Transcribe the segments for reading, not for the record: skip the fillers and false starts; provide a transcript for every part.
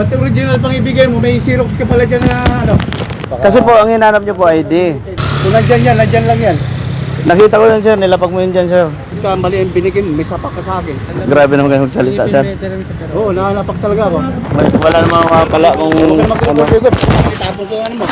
Ba't original pang ibigay mo? May Xerox ka pala dyan na ano? Kasi po, ang hinanap niyo po ID. Kung nandyan lang yan. Nakita ko yan, sir. Nilapag mo yun dyan, sir. Ika, mali ang binigay mo, may sapak ka sa akin. Grabe naman kayo magsalita, sir. Oo, nakalapak talaga ako. Wala namang makakala kung ano. Itapon ko yung ano mo.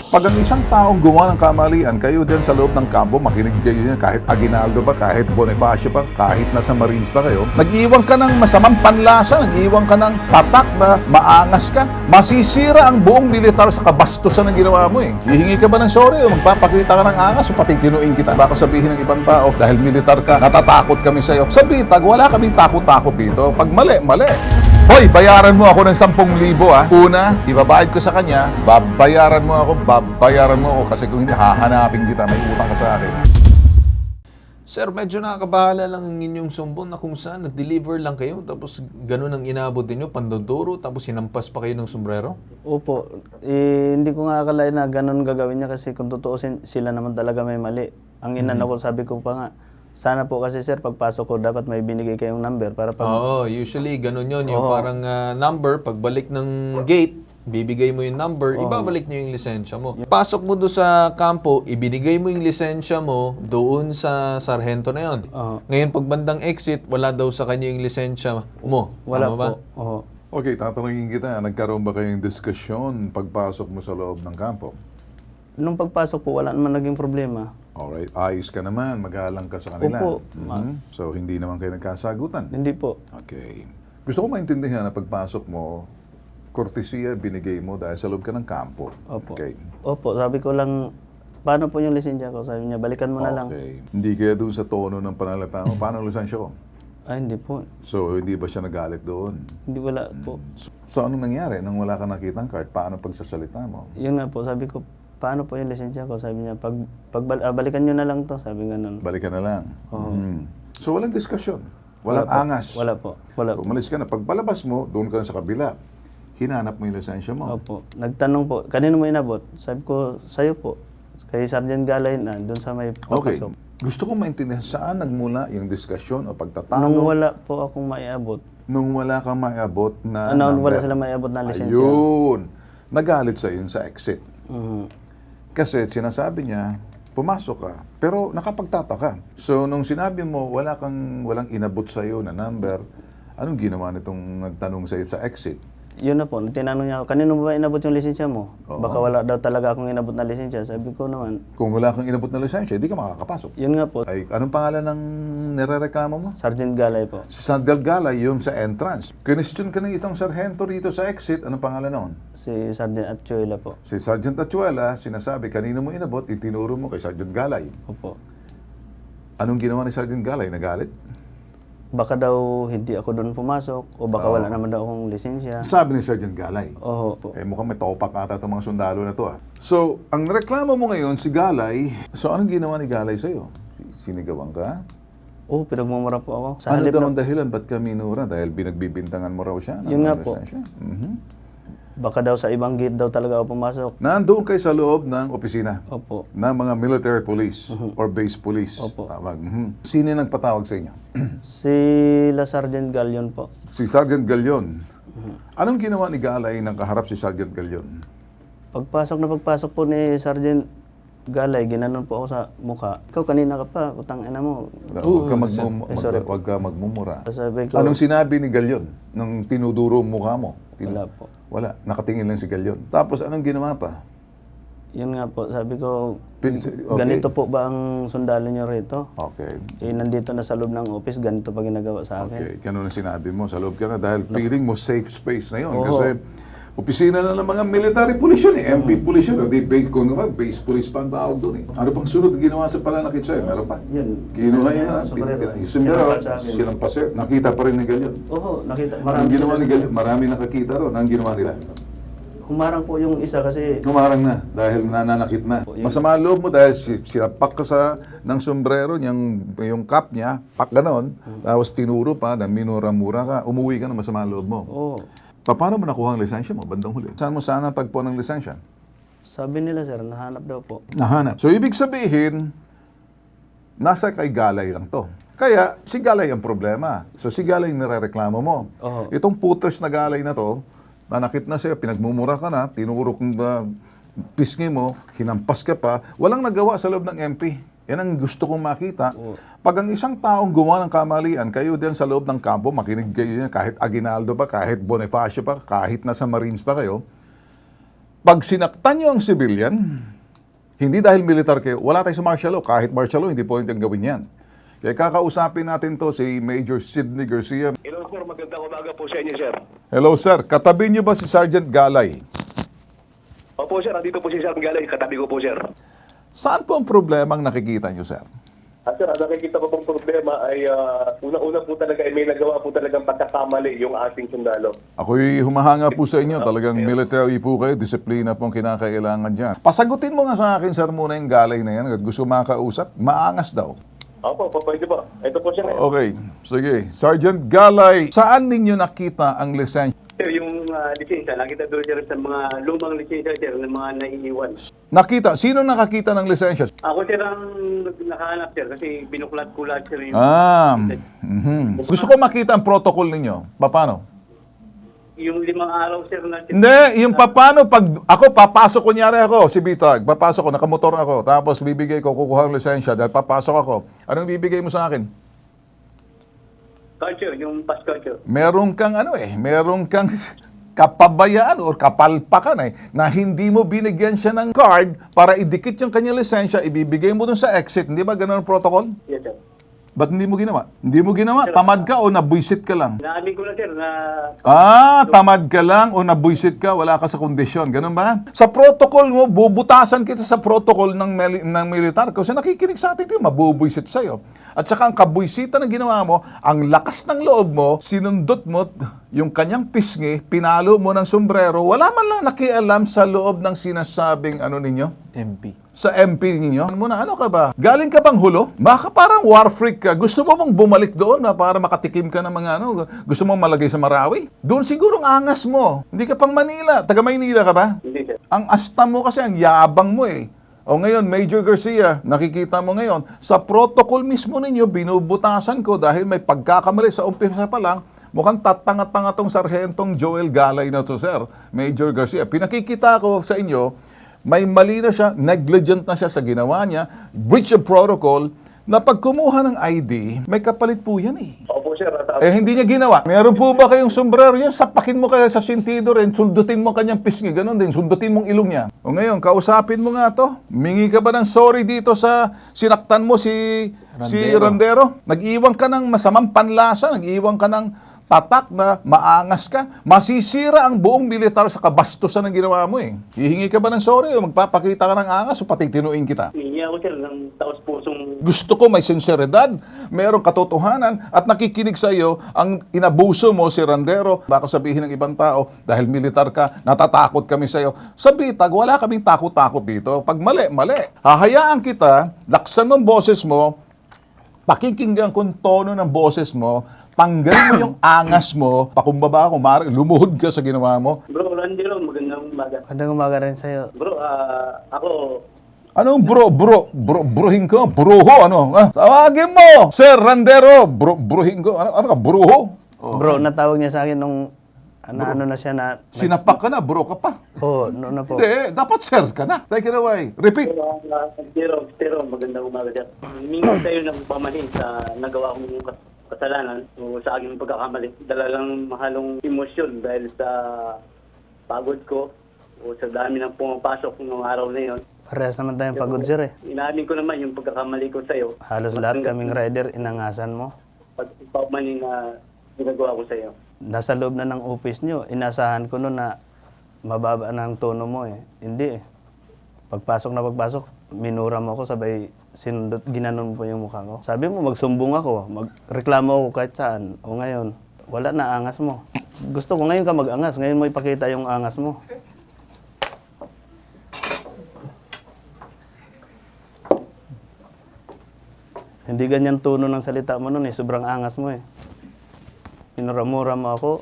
Pag ang isang taong gumawa ng kamalian, kayo dyan sa loob ng kampo, makinig kayo niya, kahit Aguinaldo pa, kahit Bonifacio pa, kahit nasa Marines pa kayo, nag-iwan ka ng masamang panlasa, nag-iwan ka ng tatak na maangas ka, masisira ang buong militar sa kabastusan na ginawa mo eh. Hihingi ka ba ng sorry o magpapakita ka ng angas o pati tinuin kita? Baka sabihin ng ibang tao, dahil militar ka, natatakot kami sa'yo. Sa bitag, wala kaming takot-takot dito. Pag mali, mali. Hoy, bayaran mo ako ng 10,000 ha. Una, ibabayad ko sa kanya, babayaran mo ako kasi kung hindi, hahanapin kita, may utang ka sa akin. Sir, medyo nakakabahala lang ang inyong sumbong na kung saan nag-deliver lang kayo tapos ganun ang inabot ninyo, pandodoro, tapos sinampas pa kayo ng sombrero? Opo. Hindi ko nga akalain na ganun gagawin niya kasi kung tutuusin, sila naman talaga may mali. Ang inano ko, sabi ko pa nga, sana po kasi sir, pagpasok ko, dapat may binigay kayong number para pag... Oo, usually ganun yun. Yung parang number, pagbalik ng gate, bibigay mo yung number, ibabalik niyo yung lisensya mo. Pasok mo doon sa kampo, ibinigay mo yung lisensya mo doon sa sarhento na yun. Ngayon, pag bandang exit, wala daw sa kanya yung lisensya mo. Wala Tama ba? po. Oo. Okay, tatanungin kita, nagkaroon ba kayong diskusyon pagpasok mo sa loob ng kampo? Nung pagpasok po, wala naman naging problema. Alright, ayos ka naman, magalang ka sa kanila. Opo. So, hindi naman kayo nagkasagutan? Hindi po. Okay. Gusto ko maintindihan na pagpasok mo, kortesiya binigay mo dahil sa loob ka ng kampo. Opo. Okay. Opo, sabi ko lang, paano po yung lisensya ko? Sabi niya, balikan mo na lang. Okay. Hindi kaya doon sa tono ng panalita mo, paano ang lisensya ko? Ay, hindi po. So, hindi ba siya nagalit doon? Hindi, wala po. So, anong nangyari nang wala ka nakitang card? Paano pagsasalita mo? Yun nga po, sabi ko, paano po yung lisensya ko? Sabi niya, balikan nyo na lang to. Sabi nga nun. Balikan na lang. So, walang diskusyon. Walang angas. Wala po. Wala po. Umalis ka na. Pagbalabas mo, doon ka na sa kabila. Hinanap mo yung lisensya mo. Opo. Nagtanong po, kanino mo inabot? Sabi ko, sa'yo po. Kay Sergeant Galay na, doon sa may Okay. papasok. Gusto ko maintindihan saan nagmula yung diskusyon o Nung pagtatalo wala po akong maiabot, nung wala kang maiabot na wala number. sila maiabot na lisensya. Ayun. Nagalit sa yun sa exit. Mhm. Kasi sinasabi niya, pumasok ka, pero nakapagtataka. So, nung sinabi mo, walang inabot sa iyo na number, anong ginawa nitong nagtanong sa iyo sa exit? Yun na po, tinanong niya ako, kanino ba inabot yung lisensya mo? Baka wala daw talaga akong inabot na lisensya. Sabi ko naman, Kung wala kang inabot na lisensya, hindi ka makakapasok. yun nga po, Ay, anong pangalan ng nirereklamo mo? Sergeant Galay po. Sa Delgala, yung sa entrance. Question ka ng itong sarhento rito sa exit, anong pangalan noon? Si Sergeant Atchuela po. Si Sergeant Achuela, sinasabi, kanino mo inabot, itinuro mo kay Sergeant Galay. Opo. Anong ginawa ni Sergeant Galay? Nagalit? Baka daw hindi ako doon pumasok o baka wala naman daw akong lisensya. Sabi ni Sergeant Galay. Oo po. Mukhang may topak ata itong mga sundalo na to. So, ang reklamo mo ngayon, si Galay, so anong ginawa ni Galay sa'yo? Sinigawan ka? Oo, pinagmumura po ako. Sa Ano halip daw na, ang dahilan? Ba't ka minura? Dahil binagbibintangan mo raw siya? Yun nga po. baka daw sa ibang gate daw talaga ako pumasok. Nandoon kayo sa loob ng opisina Opo. ng mga military police or base police. Opo. Tawag. Sino yung nagpatawag sa inyo? Si La Sergeant Galion po. Si Sergeant Galion. Anong ginawa ni Galay nang kaharap si Sergeant Galion? Pagpasok po ni Sergeant Galay, ginanon po ako sa mukha. Ikaw kanina ka pa, utang ina mo. Huwag ka magmumura. Sabi ko, Anong sinabi ni Galion nung tinuduro ang mukha mo? wala po. Wala. Nakatingin lang si Galion. Tapos anong ginawa pa? Yun nga po, sabi ko, Okay. ganito po ba ang sundalo niyo rito? Okay. Nandito na sa loob ng office, ganito pa ginagawa sa akin. Okay. Ganun ang sinabi mo. Sa loob ka na dahil feeling mo safe space na yun. Oo. Kasi opisina na ng mga military police yun eh. MP police yun. Di kung naman, base police pa ang tawag doon eh. Ano pang sunod ginawa sa pananakit sa'yo? Meron pa? Yun. Kinuha niya. Sinampas Sinampas sa akin. Sinampas sa'yo. Nakita pa rin ni Galion. Oo, nakita. Ang ginawa ni Galion, marami nakakita ron. Ang ginawa nila. Humarang po yung isa kasi Kumarang na dahil nananakit na. Masama ang loob mo dahil sinapak ka ng sombrero, yung cap niya, pak ganon, tapos tinuro pa, na minura-mura ka, umuwi ka na masama ang loob mo. oo. Paano mo nakuha ang lisensya mo bandang huli? Saan mo sana tagpo ng lisensya? Sabi nila sir, nahanap daw po. Nahanap. So ibig sabihin, nasa kay Galay lang to. Kaya si Galay ang problema. So si Galay ang nirereklamo mo. Oo. Itong putres na Galay na to, nanakit na sa'yo, pinagmumura ka na, tinurok ng pisngi mo, hinampas ka pa, walang nagawa sa loob ng MP. Yan ang gusto kong makita. Pag ang isang taong gumawa ng kamalian, kayo din sa loob ng kampo, makinig kayo yan, kahit Aguinaldo pa, kahit Bonifacio pa, kahit nasa Marines pa kayo, pag sinaktan nyo ang civilian, hindi dahil militar kayo, wala tayo sa martial law. Kahit martial law, hindi pwedeng gawin yan. Kaya kakausapin natin to si Major Sidney Garcia. Hello sir, magandang umaga po sa inyo sir. Hello sir, katabi niyo ba si Sergeant Galay? Opo sir, andito po si Sir Galay, katabi ko po sir. Saan po ang problema ang nakikita niyo, sir? Sir, ang nakikita ko pong problema ay una-una po talaga ay may nagawa po talagang pagkakamali yung ating sundalo. Ako'y humahanga po sa inyo. Talagang military po kayo. Disiplina po ang kinakailangan dyan. Pasagutin mo nga sa akin, sir, muna yung Galay na yan. Gusto makausap, maangas daw. Opo, pwede po. Ito po siya. Okay, sige. Sergeant Galay, saan ninyo nakita ang lisensya? Sir, yung lisensya, nakita doon sir sa mga lumang lisensya sir ng mga naiiwan. Nakita? Sino nakakita ng lisensya? Ako sir ang nakahanap sir kasi binuklat ko lahat sir yung... Gusto ko makita ang protocol ninyo. Paano? Yung 5 araw sir na... Hindi, yung paano pag ako papasok, kunyari ako, si Bitag, papasok ko, nakamotor ako, tapos bibigay ko, kukuha ng lisensya dahil papasok ako. Anong bibigay mo sa akin? Culture, yung pass culture. Meron kang meron kang kapabayaan o kapalpakan na hindi mo binigyan siya ng card para idikit yung kanyang lisensya, ibibigay mo dun sa exit. Hindi ba ganun ang protocol? Yes sir. Ba't hindi mo ginawa? Hindi mo ginawa? Tamad ka o nabuisit ka lang? Naamin ko na sir na... Tamad ka lang o nabuisit ka, wala ka sa kondisyon. Ganun ba? Sa protocol mo, bubutasan kita sa protocol ng militar. Kasi nakikinig sa atin, mabubuisit sa'yo. At saka ang kabuisita na ginawa mo, ang lakas ng loob mo, sinundot mo yung kanyang pisngi, pinalo mo ng sombrero, wala man lang nakialam sa loob ng sinasabing ninyo? MP. Sa MP ninyo? Ano ka ba? Galing ka bang hulo? Baka parang war freak ka. Gusto mo bang bumalik doon na para makatikim ka ng mga gusto mo malagay sa Marawi? Doon siguro ang angas mo. Hindi ka pang Manila. Taga Maynila ka ba? Hindi sir. Ang asta mo kasi, ang yabang mo eh. O ngayon, Major Garcia, nakikita mo ngayon, sa protocol mismo ninyo, binubutasan ko dahil may pagkakamali sa umpisa pa lang, mukhang tatanga-tanga tong Sargentong Joel Galay na to, sir. Major Garcia. Pinakikita ko sa inyo, may mali na siya, negligent na siya sa ginawa niya, breach of protocol, na pag kumuha ng ID, may kapalit po yan eh. Opo sir. Hindi niya ginawa. Meron po ba kayong sombrero yan? Sapakin mo kaya sa sintido rin, sundutin mo kanyang pisngi, ganun din, sundutin mong ilong niya. O ngayon, kausapin mo nga to. Mingi ka ba ng sorry dito sa sinaktan mo si Randero? Nag-iwan ka ng masamang panlasa, nag-iwan ka ng tatak na maangas ka, masisira ang buong militar sa kabastusan ng ginawa mo eh. Hihingi ka ba ng sorry o magpapakita ka ng angas o pati tinuin kita? Hindi ako sir ng taos-pusong... Gusto ko may sinseridad, merong katotohanan at nakikinig sa iyo ang inabuso mo si Randero. Baka sabihin ng ibang tao, dahil militar ka, natatakot kami sa iyo. Sa Bitag, wala kaming takot-takot dito. Pag mali, mali. Hahayaan kita, laksan mo ang boses mo, pakikinggan kung tono ng boses mo, tanggalin mo yung angas mo, pakumbaba ako, lumuhod ka sa ginawa mo. Bro, Randero, magandang umaga. Magandang umaga rin sa'yo. Bro, ako... Anong brohin ko? Bruho, Tawagin mo! Sir Randero, brohin ko. Ano ka, bruho? Bro, natawag niya sa akin nung na siya na... Sinapak ka na, bro ka pa. noon na po. Hindi, dapat sir ka na. Take it away. Repeat. Pero magandang umaga sir. Humingi tayo ng pamahin sa nagawa kong kasalanan o sa aking pagkakamali. Dala lang mahalong emosyon dahil sa pagod ko o sa dami ng pumapasok ng araw na yon. Parehas naman tayong pagod, sir eh. Inamin ko naman yung pagkakamali ko sa'yo. Halos lahat kaming rider, inangasan mo. Pagpapamanin na ginagawa ko sa'yo. Nasa loob na ng office nyo, inasahan ko noon na mababa na ang tono mo eh. Hindi eh. Pagpasok, minura mo ako, sabay sinundot, ginanon po yung mukha ko. Sabi mo, magsumbong ako, magreklamo ako kahit saan. O ngayon, wala na angas mo. Gusto ko ngayon ka mag-angas, ngayon mo ipakita yung angas mo. Hindi ganyan tono ng salita mo noon eh, sobrang angas mo eh. Minura-mura mo ako,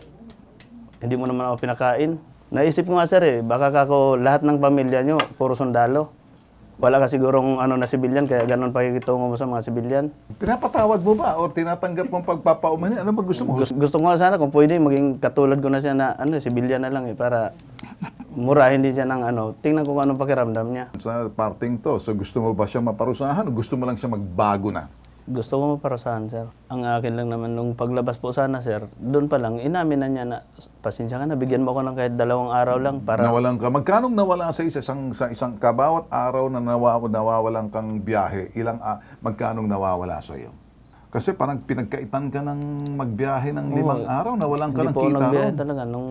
hindi mo naman ako pinakain. Naisip ko nga sir eh, baka kako lahat ng pamilya nyo, puro sundalo. Wala ka sigurong ano na sibilyan, kaya ganun pakikitungo mo sa mga sibilyan. Pinapatawad mo ba o tinatanggap mong pagpapaumanhin? Ano ba gusto mo? Gusto ko nga sana kung pwede maging katulad ko na siya na ano, sibilyan na lang para murahin din siya ng ano. Tingnan ko kung anong pakiramdam niya. Sa parting to, so gusto mo ba siya maparusahan o gusto mo lang siya magbago na? Gusto ko maparasahan, sir. Ang akin lang naman nung paglabas po sana, sir, doon pa lang, inamin na niya na, pasensya ka na, bigyan mo ako ng kahit 2 araw lang para... Nawalan ka. Magkano nawala sa isang kabawat araw na nawawalan kang biyahe, magkano nawawala sa iyo? Kasi parang pinagkaitan ka ng magbiyahe ng 5 araw, nawalan ka ng Hindi po ako kita nagbiyahe ron. talaga. Nung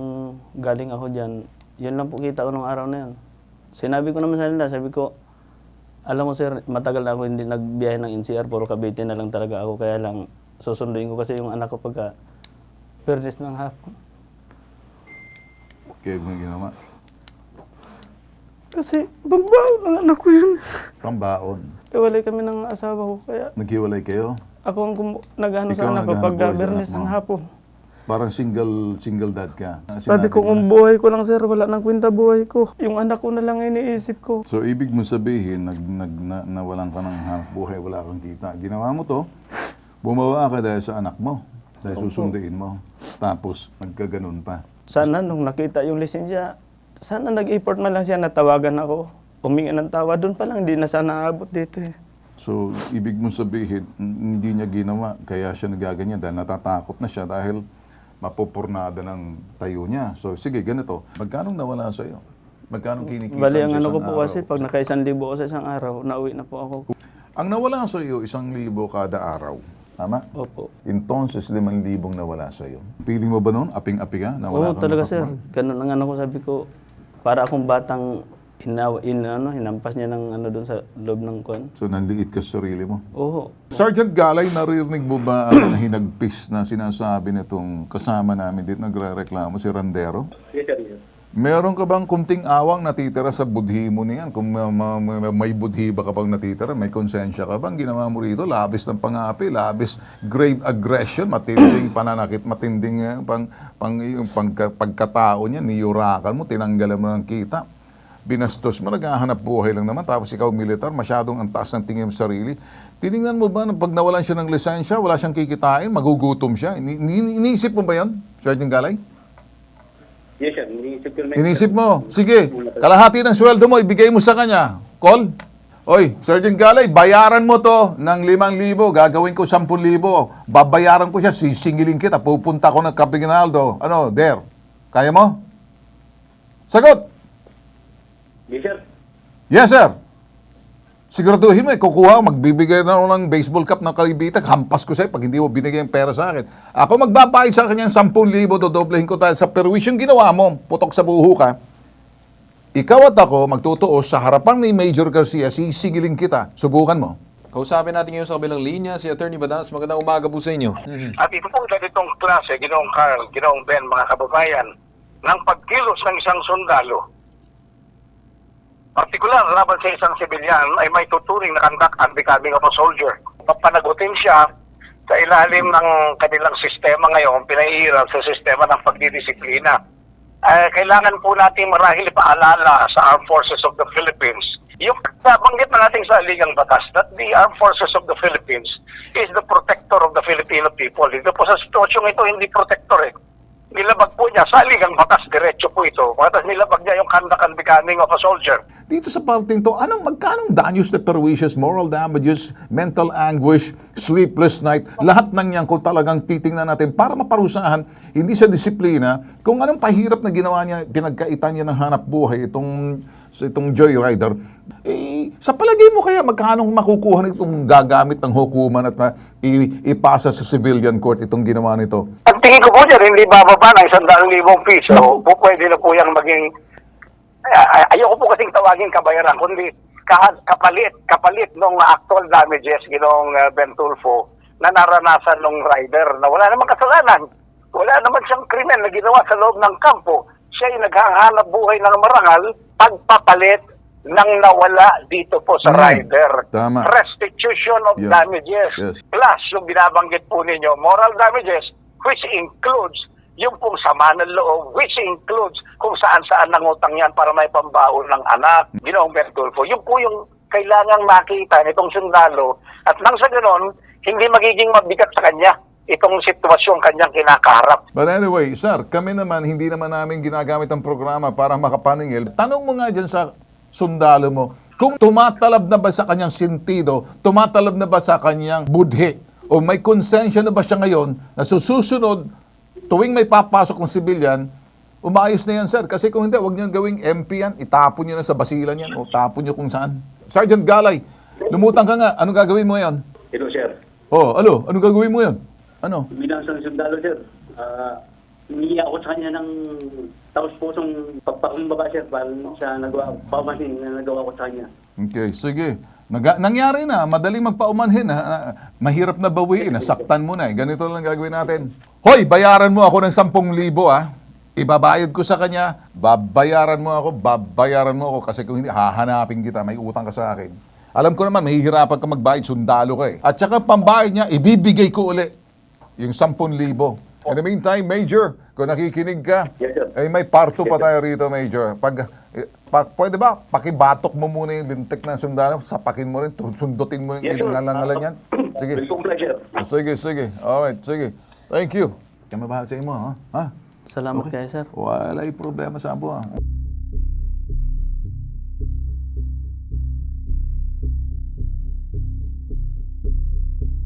galing ako dyan, yun lang po kita ko nung araw na yun. Sinabi ko naman sa nila, sabi ko, alam mo sir, matagal na ako hindi nagbiyahe ng NCR, puro Cavite na lang talaga ako. Kaya lang, susunduin ko kasi yung anak ko pagka Pernis ng hapon. Kaya mo ginawa. Kasi bambaw ng anak ko yun. Pambaon. Iwalay kami ng asawa ko, kaya Naghiwalay kayo? ako ang nag-ano Ikaw sa anak ko naghahanap pagka buhay sa Bernis anak ng mo. hapon. Parang single dad ka. Sabi ko, kung buhay ko lang sir, wala nang kwenta buhay ko. Yung anak ko na lang iniisip ko. So, ibig mo sabihin, nawalan ka ng hanap buhay, wala kang kita. Ginawa mo to, bumawa ka dahil sa anak mo. Dahil susunduin mo. Tapos, nagkaganon pa. Sana nung nakita yung lisensya, sana nag-effort man lang siya na tawagan ako. Humingi ng tawa, doon pa lang, hindi na sana aabot dito eh. So, ibig mo sabihin, hindi niya ginawa, kaya siya nagaganyan dahil natatakot na siya dahil mapupurnada ng tayo niya. So, sige, ganito. Magkano nawala sa iyo? Magkano kinikita Bali, mo ang sa ano ko isang po araw? kasi, pag naka 1,000 ako sa isang araw, nauwi na po ako. Ang nawala sa iyo, 1,000 kada araw. Tama? Opo. Entonces, 5,000 nawala sa iyo. Feeling mo ba noon? Aping-api ka? Nawala Oo, kang talaga nakakmal? sir. Ganun ang ano ko, sabi ko, para akong batang hinampas niya ng ano doon sa loob ng kwan. So, nanliit ka sa sarili mo. Oo. Sergeant Galay, naririnig mo ba ang hinagpis na sinasabi nitong kasama namin dito, nagre-reklamo si Randero? Yes, sir. Yes. Meron ka bang kunting awang natitira sa budhi mo niyan? Kung may budhi ba ka pang natitira, may konsensya ka bang ginawa mo rito? Labis ng pangapi, labis grave aggression, matinding pananakit, matinding pagkatao niya, niyurakan mo, tinanggalan mo ng kita. Binastos mo, naghahanap buhay lang naman, tapos ikaw militar, masyadong ang taas ng tingin mo sa sarili. Tinignan mo ba, pag nawalan siya ng lisensya, wala siyang kikitain, magugutom siya? Iniisip mo ba yan, Sergeant Galay? Yes, sir. Iniisip ko na. Inisip mo, sige, kalahati ng sweldo mo, ibigay mo sa kanya. Call? Oy, Sergeant Galay, bayaran mo to ng 5,000, gagawin ko 10,000. Babayaran ko siya, sisingilin kita, pupunta ko ng Capignaldo. Ano, there? Kaya mo? Sagot! Yes, sir. Yes, sir. Siguraduhin mo, kukuha ko, magbibigay na ako ng baseball cap ng kalibitak, hampas ko sa'yo pag hindi mo binigay ang pera sa akin. Ako magbabayad sa kanya ng 10,000, dodoblehin ko dahil sa perwisyon ginawa mo, putok sa buho ka. Ikaw at ako magtutuos sa harapan ni Major Garcia, sisingilin kita. Subukan mo. Kausapin natin ngayon sa kabilang linya si Attorney Badas. Magandang umaga po sa inyo. At ito pong ganitong klase, Ginoong Carl, Ginoong Ben, mga kababayan, ng pagkilos ng isang sundalo, partikular laban sa isang sibilyan, ay may tuturing na conduct and becoming of a soldier. Papanagutin siya sa ilalim ng kanilang sistema ngayon, pinahihirap sa sistema ng pagdidisiplina. Kailangan po natin marahil ipaalala sa Armed Forces of the Philippines. Yung nabanggit na natin sa ligang batas that the Armed Forces of the Philippines is the protector of the Filipino people. Dito po sa sitwasyong ito, hindi protector eh. Nilabag po niya sa ligang batas, diretso po ito. Batas nilabag niya yung conduct and becoming of a soldier. Dito sa parting to, magkanong danyos na perwishes, moral damages, mental anguish, sleepless night, lahat ng yan kung talagang titingnan natin para maparusahan, hindi sa disiplina, kung anong pahirap na ginawa niya, pinagkaitan niya ng hanap buhay, itong joyrider, sa palagay mo kaya magkanong makukuha nitong gagamit ng hukuman at ipasa sa civilian court itong ginawa nito? Ang tingin ko po dyan, hindi bababa ng 100,000 piso. Pwede na po yung maging, ayoko po kasing tawagin kabayaran, kundi kapalit ng actual damages, Ginoong Ben Tulfo, na naranasan ng rider na wala namang kasalanan. Wala naman siyang krimen na ginawa sa loob ng kampo. Siya ay naghahanap buhay ng marangal, pagpapalit ng nawala dito po sa rider. Tama. Restitution of Yes. damages. Yes. Plus, yung binabanggit po ninyo, moral damages, which includes yung pong sama ng loob, which includes kung saan-saan nangutang yan para may pambaon ng anak, Ginoong Bertulfo. Yung po yung kailangang makita nitong sundalo at nang sa ganon, hindi magiging mabigat sa kanya itong sitwasyon kanyang kinakaharap. But anyway, sir, kami naman, hindi naman namin ginagamit ang programa para makapaningil. Tanong mo nga dyan sa sundalo mo, kung tumatalab na ba sa kanyang sentido, tumatalab na ba sa kanyang budhe, o may konsensya na ba siya ngayon na susunod, tuwing may papasok ng sibilyan, umayos na yan, sir. Kasi kung hindi, huwag niyo gawing MP yan, itapon niyo na sa basilan yan, o tapon niyo kung saan. Sergeant Galay, lumutang ka nga, anong gagawin mo yan? Hello, sir. Oh, ano? Anong gagawin mo yan? Ano? Bilang isang sundalo, sir, humingi ako sa kanya ng taos-pusong pagpakumbaba, sir, para sa paumanhin na nagawa ko sa kanya. Okay, sige. Nangyari na, madaling magpaumanhin. Mahirap na bawiin, saktan mo na. Ganito lang gagawin natin. Hoy, bayaran mo ako ng 10,000 Ibabayad ko sa kanya, babayaran mo ako kasi kung hindi, hahanapin kita, may utang ka sa akin. Alam ko naman, mahihirapan ka magbayad, sundalo ka eh. At saka pambayad niya, ibibigay ko uli yung 10,000. In the meantime, Major, kung nakikinig ka, Yes, sir. eh may parto pa tayo rito, Major. Pwede ba, pakibatok mo muna yung lintik ng sundalo, sapakin mo rin, sundutin mo Yes, sir. yung ngalangalan yan. Sige. With pleasure. Sige. Alright, sige. Thank you. Kaya mabahal sa imo, ha? Salamat kayo, sir. Wala'y problema sa amo, ha?